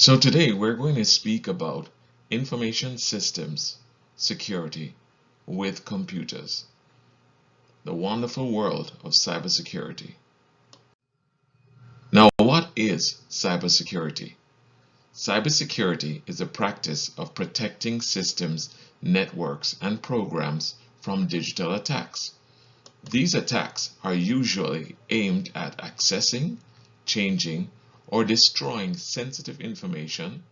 So today we're going to speak about information systems security with computers, the wonderful world of cybersecurity. Now, what is cybersecurity? Cybersecurity is the practice of protecting systems, networks, and programs from digital attacks. These attacks are usually aimed at accessing, changing, or destroying sensitive information,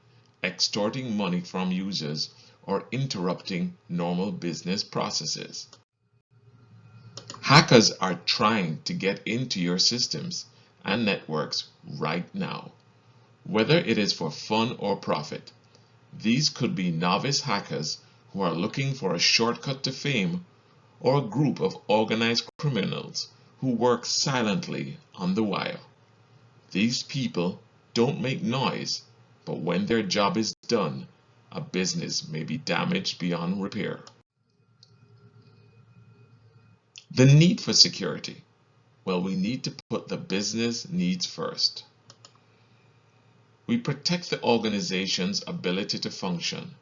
extorting money from users, or interrupting normal business processes. Hackers are trying to get into your systems and networks right now, whether it is for fun or profit. These could be novice hackers who are looking for a shortcut to fame, or a group of organized criminals who work silently on the wire. These people don't make noise, but when their job is done, a business may be damaged beyond repair. The need for security. Well, we need to put the business needs first. We protect the organization's ability to function.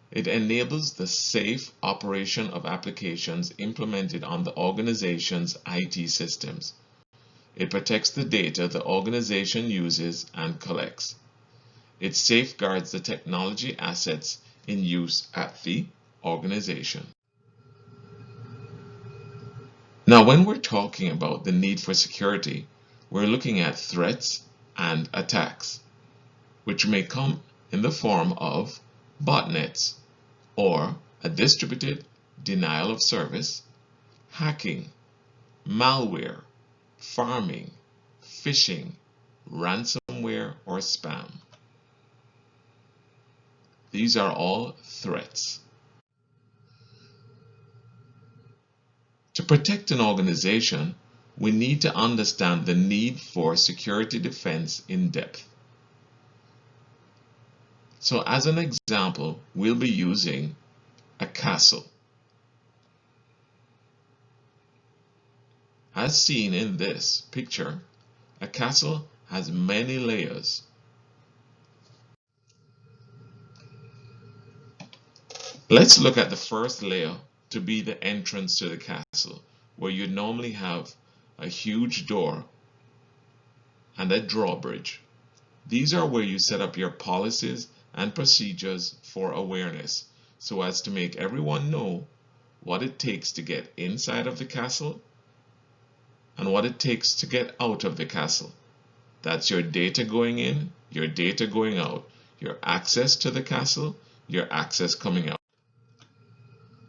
It enables the safe operation of applications implemented on the organization's IT systems. It protects the data the organization uses and collects. It safeguards the technology assets in use at the organization. Now, when we're talking about the need for security, we're looking at threats and attacks, which may come in the form of botnets, or a distributed denial of service, hacking, malware, farming, phishing, ransomware, or spam. These are all threats. To protect an organization, we need to understand the need for security defense in depth. So as an example, we'll be using a castle. As seen in this picture, a castle has many layers. Let's look at the first layer to be the entrance to the castle, where you normally have a huge door and a drawbridge. These are where you set up your policies and procedures for awareness, so as to make everyone know what it takes to get inside of the castle and what it takes to get out of the castle. That's your data going in, your data going out, your access to the castle, your access coming out.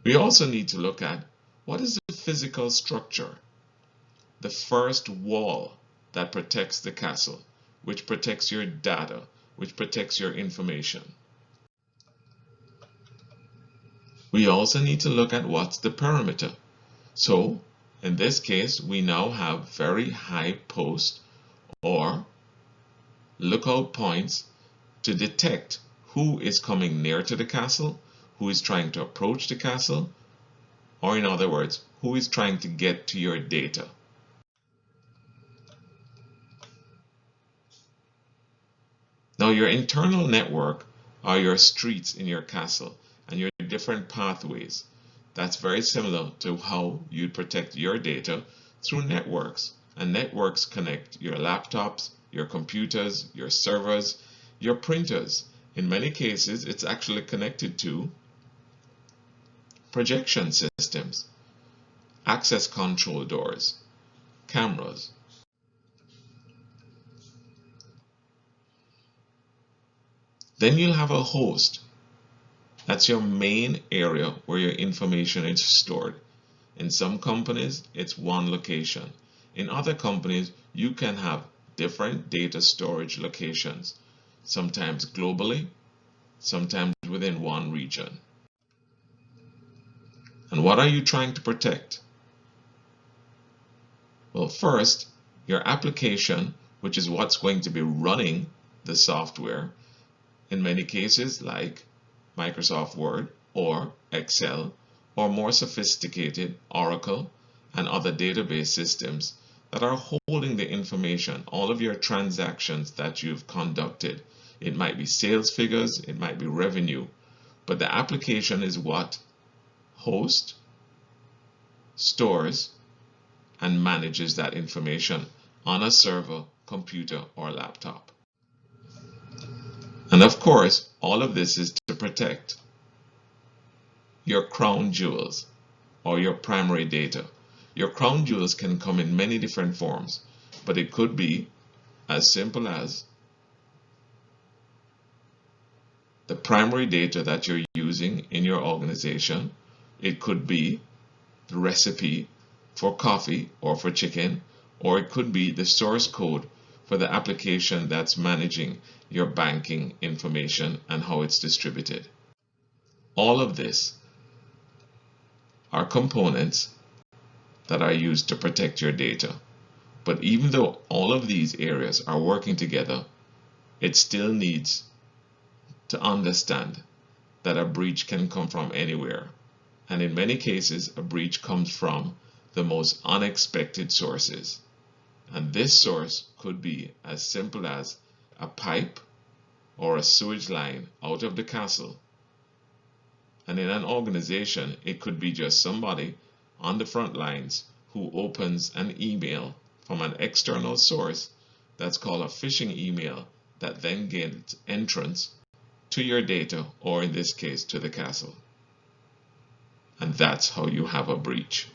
We also need to look at what is the physical structure, the first wall that protects the castle, which protects your data, which protects your information. We also need to look at what's the perimeter. So in this case, we now have very high posts or lookout points to detect who is coming near to the castle, who is trying to approach the castle, or in other words, who is trying to get to your data. Now, your internal network are your streets in your castle and your different pathways. That's very similar to how you'd protect your data through networks. And networks connect your laptops, your computers, your servers, your printers. In many cases, it's actually connected to projection systems, access control doors, cameras. Then you'll have a host. That's your main area where your information is stored. In some companies, it's one location. In other companies, you can have different data storage locations, sometimes globally, sometimes within one region. And what are you trying to protect? Well, first, your application, which is what's going to be running the software, in many cases like Microsoft Word or Excel, or more sophisticated Oracle and other database systems that are holding the information, all of your transactions that you've conducted it might be sales figures, it might be revenue, but the application is what hosts, stores, and manages that information on a server, computer, or laptop. And of course, all of this is to protect your crown jewels or your primary data. Your crown jewels can come in many different forms, but it could be as simple as the primary data that you're using in your organization. It could be the recipe for coffee or for chicken, or it could be the source code for the application that's managing your banking information and how it's distributed. All of this are components that are used to protect your data. But even though all of these areas are working together, it still needs to understand that a breach can come from anywhere. And in many cases, a breach comes from the most unexpected sources. And this source could be as simple as a pipe or a sewage line out of the castle. And in an organization, it could be just somebody on the front lines who opens an email from an external source that's called a phishing email that then gains entrance to your data, or in this case, to the castle. And that's how you have a breach.